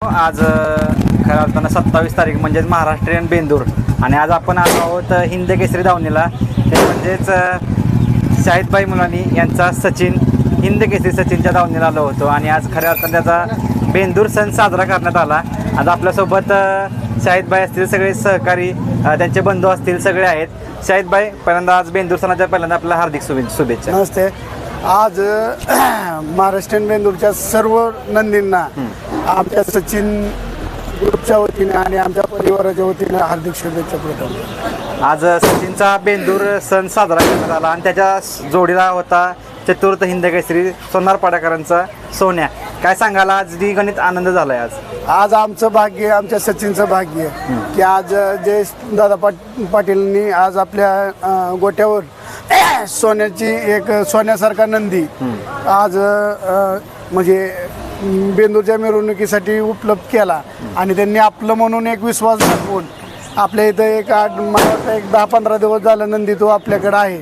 आज खऱ्या अर्थानं 27 तारीख म्हणजेच महाराष्ट्रीयन बेंदूर आणि आज आपण आलो आहोत हिंद केसरी दावणीला. ते म्हणजेच शाहिदभाई मुलानी यांचा सचिन हिंद केसरी सचिनच्या दावणीला आलो होतो आणि आज खऱ्या अर्थानं त्याचा बेंदूर सण साजरा करण्यात आला. आज आपल्यासोबत शाहिदभाई असतील, सगळे सहकारी त्यांचे बंधू असतील, सगळे आहेत. शाहिदभाई, पहिल्यांदा आज बेंदूर सणाच्या पहिल्यांदा आपल्याला हार्दिक शुभेच्छा. नमस्ते. आज महाराष्ट्रीयन बेंदूरच्या सर्व नंदींना आमच्या सचिन ग्रुपच्या वतीने आणि आमच्या परिवाराच्या वतीने हार्दिक शुभेच्छा प्रथम. आज सचिनचा बेंदूर सण साजरा करण्यात आला आणि त्याच्या जोडीला होता चतुर्थ हिंद केसरी सोनार पाड्याकरांचा सोन्या. काय सांगाल, आज गणित आनंद झालाय? आज आमचं भाग्य, आमच्या सचिनचं भाग्य की आज जयेश दादा पाटीलनी आज आपल्या गोट्यावर सोन्याची एक सोन्यासारखा नंदी आज म्हणजे बेंदूरच्या मिरवणुकीसाठी उपलब्ध केला आणि त्यांनी आपलं म्हणून एक विश्वास दाखवून आपल्या इथं एक एक 10-15 दिवस झालं नंदी तो आपल्याकडं आहे.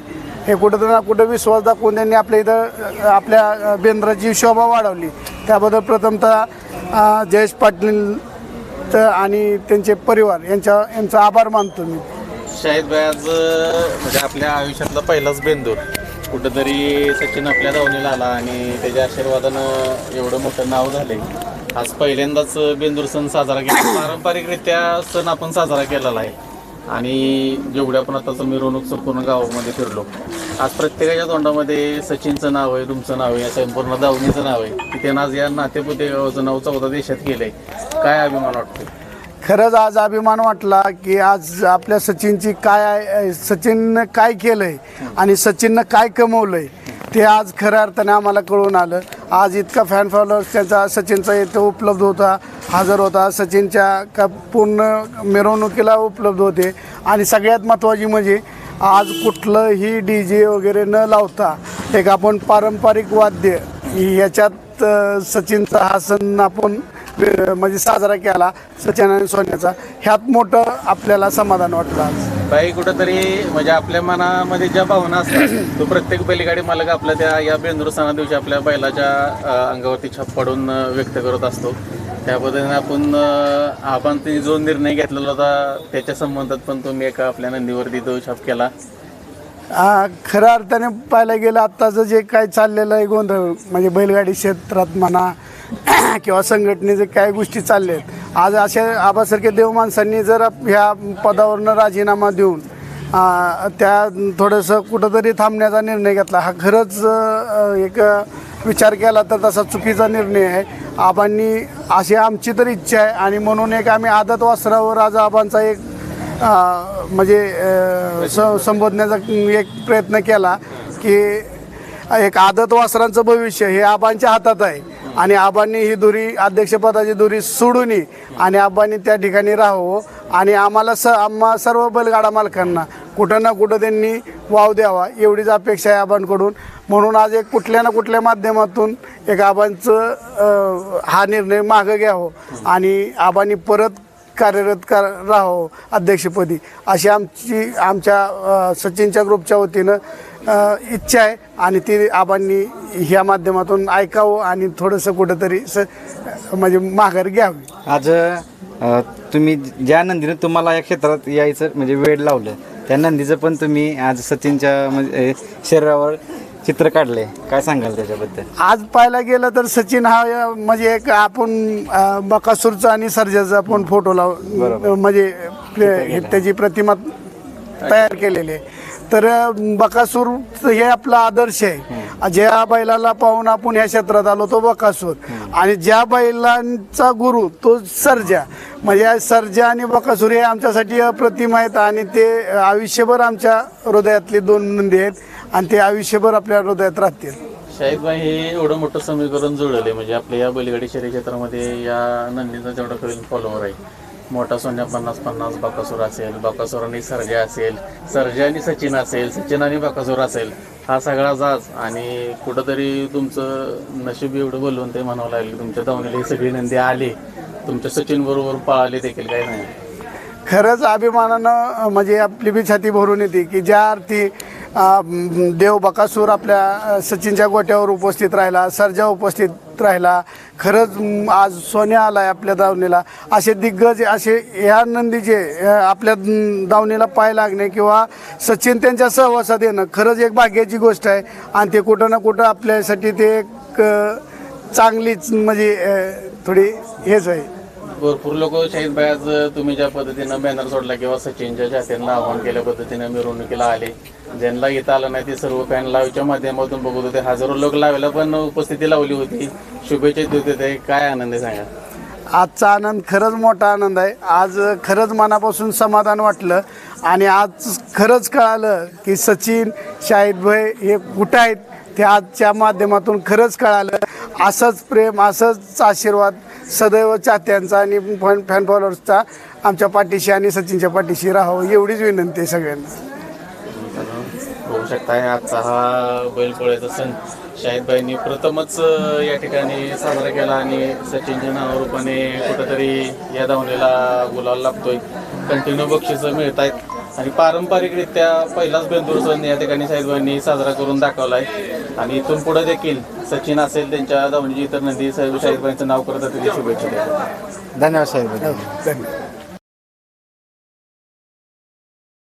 हे कुठं ना कुठं विश्वास दाखवून त्यांनी आपल्या इथं आपल्या बेंद्राची शोभा वाढवली. त्याबद्दल प्रथमतः जयेश पाटील आणि त्यांचे परिवार यांचा आभार मानतो मी. शाहिदभाई, आज म्हणजे आपल्या आयुष्यातला पहिलाच बेंदूर कुठंतरी सचिन आपल्या दावणीला आला आणि त्याच्या आशीर्वादानं एवढं मोठं नाव झाले. आज पहिल्यांदाच बेंदूर सण साजरा केला. पारंपरिकरित्या सण आपण साजरा केलेला आहे आणि जेवढ्या आपण आता मिरवणूक संपूर्ण गावामध्ये फिरलो, आज प्रत्येकाच्या तोंडामध्ये सचिनचं नाव आहे, तुमचं नाव आहे, या संपूर्ण दावणीचं नाव आहे की त्यानं आज या नातेपुते गावाचं नाव 14 देशात केलं आहे. काय अभिमान वाटतो? खरंच आज अभिमान वाटला की आज आपल्या सचिनची सचिननं काय केलं आहे आणि सचिननं काय कमवलं आहे ते आज खऱ्या अर्थाने आम्हाला कळून आलं. आज इतका फॅन फॉलोअर्स त्याचा सचिनचा इथं उपलब्ध होता, हजर होता, सचिनच्या पूर्ण मिरवणुकीला उपलब्ध होते. आणि सगळ्यात महत्त्वाची म्हणजे आज कुठलंही DJ वगैरे न लावता एक आपण पारंपरिक वाद्य याच्यात सचिनचा हा सण आपण म्हणजे साजरा केला, सचिन आणि सोन्याचा. ह्यात मोठं आपल्याला समाधान वाटलं. आज बाई कुठंतरी म्हणजे आपल्या मनामध्ये ज्या भावना असतात तो प्रत्येक बैलगाडी मालक आपल्या त्या या बेंदूर सणा दिवशी आपल्या बैलाच्या अंगावरती छाप पाडून व्यक्त करत असतो. त्या पद्धतीने आपण जो निर्णय घेतलेला होता त्याच्या संबंधात पण तुम्ही एका आपल्या नंदीवरती तो छाप केला. खऱ्या अर्थाने पाहायला गेलं आत्ताचं जे काय चाललेलं आहे गोंधळ म्हणजे बैलगाडी क्षेत्रात म्हणा किंवा संघटनेचे काय गोष्टी चालल्या आहेत, आज अशा आबासारख्या देव माणसांनी जर ह्या पदावरनं राजीनामा देऊन त्या थोडंसं कुठंतरी थांबण्याचा निर्णय घेतला, हा खरंच एक विचार केला तर तसा चुकीचा निर्णय आहे. आबांनी अशी आमची तर इच्छा आहे आणि म्हणून एक आम्ही आदत वासरावर आज आबांचा एक म्हणजे संबोधण्याचा एक प्रयत्न केला की एक आदत वासरांचं भविष्य हे आबांच्या हातात आहे आणि आबांनी ही दुरी अध्यक्षपदाची दुरी सोडून आणि आबांनी त्या ठिकाणी राहावं आणि आम्हा सर्व बैलगाडा मालकांना कुठं ना कुठं त्यांनी वाव द्यावा एवढीच अपेक्षा आहे आबांकडून. म्हणून आज एक कुठल्या ना कुठल्या माध्यमातून एक आबांचं हा निर्णय मागं घ्यावं आणि आबांनी परत कार्यरत राहावं अध्यक्षपदी अशी आमच्या सचिनच्या ग्रुपच्या वतीनं इच्छा आहे आणि ती आबांनी ह्या माध्यमातून ऐकावं आणि थोडंसं कुठंतरी म्हणजे माघार घ्यावी. आज तुम्ही ज्या नंदीनं तुम्हाला या क्षेत्रात यायचं म्हणजे वेळ लावलं त्या नंदीचं पण तुम्ही आज सचिनच्या म्हणजे शरीरावर चित्र काढले. काय सांगाल त्याच्याबद्दल? आज पाहायला गेलं तर सचिन हा म्हणजे एक आपण बकासूरचा आणि सर्जाचा आपण फोटो म्हणजे त्याची प्रतिमा तयार केलेली आहे. तर बकासूर हे आपला आदर्श आहे. ज्या बैलाला पाहून आपण ह्या क्षेत्रात आलो तो बकासूर आणि ज्या बैलांचा गुरु तो सर्जा. म्हणजे सर्जा आणि बकासूर हे आमच्यासाठी अप्रतिम आहेत आणि ते आयुष्यभर आमच्या हृदयातली दोन नंदी आहेत आणि ते आयुष्यभर आपल्या हृदयात राहतील. शाहिदभाई, हे एवढं मोठं समीकरण जुळले म्हणजे आपल्या या बैलगाडी शर्यत क्षेत्रामध्ये या नंदीचा जेवढा करेल फॉलोवर आहे. मोठा सोन्या 50-50 बकासूर असेल, बकासूर आणि सर्जा असेल, सर्जा आणि सचिन असेल, सचिन आणि बकासूर असेल, हा सगळा जाच आणि कुठंतरी तुमचं नशीब एवढं बोलून ते म्हणावं लागेल. तुमच्या दावणीला ही सगळी नंदी आली, तुमच्या सचिन बरोबर पळाले देखील काही नाही. खरंच अभिमानानं म्हणजे आपली बी छाती भरून येते की ज्या अर्थी देव बकासूर आपल्या सचिनच्या गोट्यावर उपस्थित राहिला, सर्जा उपस्थित राहिला. खरंच आज सोन्या आला आहे आपल्या दावणीला. असे दिग्गज असे ह्या नंदीचे आपल्या दावणीला पाय लागणे किंवा सचिन त्यांच्या सहवासात येणं खरंच एक भाग्याची गोष्ट आहे. आणि ते कुठं ना कुठं आपल्यासाठी ते एक चांगलीच म्हणजे थोडी हेच आहे. भरपूर लोक शाहीद भाई आज तुम्ही ज्या पद्धतीनं बॅनर सोडला किंवा सचिनच्या चाहत्यांना आव्हान केल्या पद्धतीनं मिरवणुकीला आले, ज्यांना इथं आलं नाही ते सर्व फॅन लाईव्हच्या माध्यमातून बघत होते. हजारो लोक लावायला पण उपस्थिती लावली होती, शुभेच्छा देत होते. काय आनंद आहे सांगा. आजचा आनंद खरंच मोठा आनंद आहे. आज खरंच मनापासून समाधान वाटलं आणि आज खरंच कळालं की सचिन शाहीद भाई हे कुठं आहेत ते आजच्या माध्यमातून खरंच कळालं. असंच प्रेम असंच आशीर्वाद सदैव चाहत्यांचा आणि फॅन फॉलोअर्सचा आमच्या पाठीशी आणि सचिनच्या पाठीशी राहावं एवढीच विनंती आहे सगळ्यांना. बघू शकताय आजचा हा बैलपोळ्याचा सण शाहीदबाईंनी प्रथमच या ठिकाणी साजरा केला आणि सचिनच्या नावारूपाने कुठंतरी या धावणीला गुलाल लागतोय. कंटिन्यू बक्षिसं मिळत आहेत आणि पारंपरिकरित्या पहिलाच बेंदूर सण या ठिकाणी शाहीदबाईंनी साजरा करून दाखवला आहे. आणि इथून पुढे देखील सचिन असेल त्यांच्या धावणीची इतर नंदी शाहीदबाईंचं नाव करतात त्याची शुभेच्छा द्या. धन्यवाद साहेब. धन्यवाद.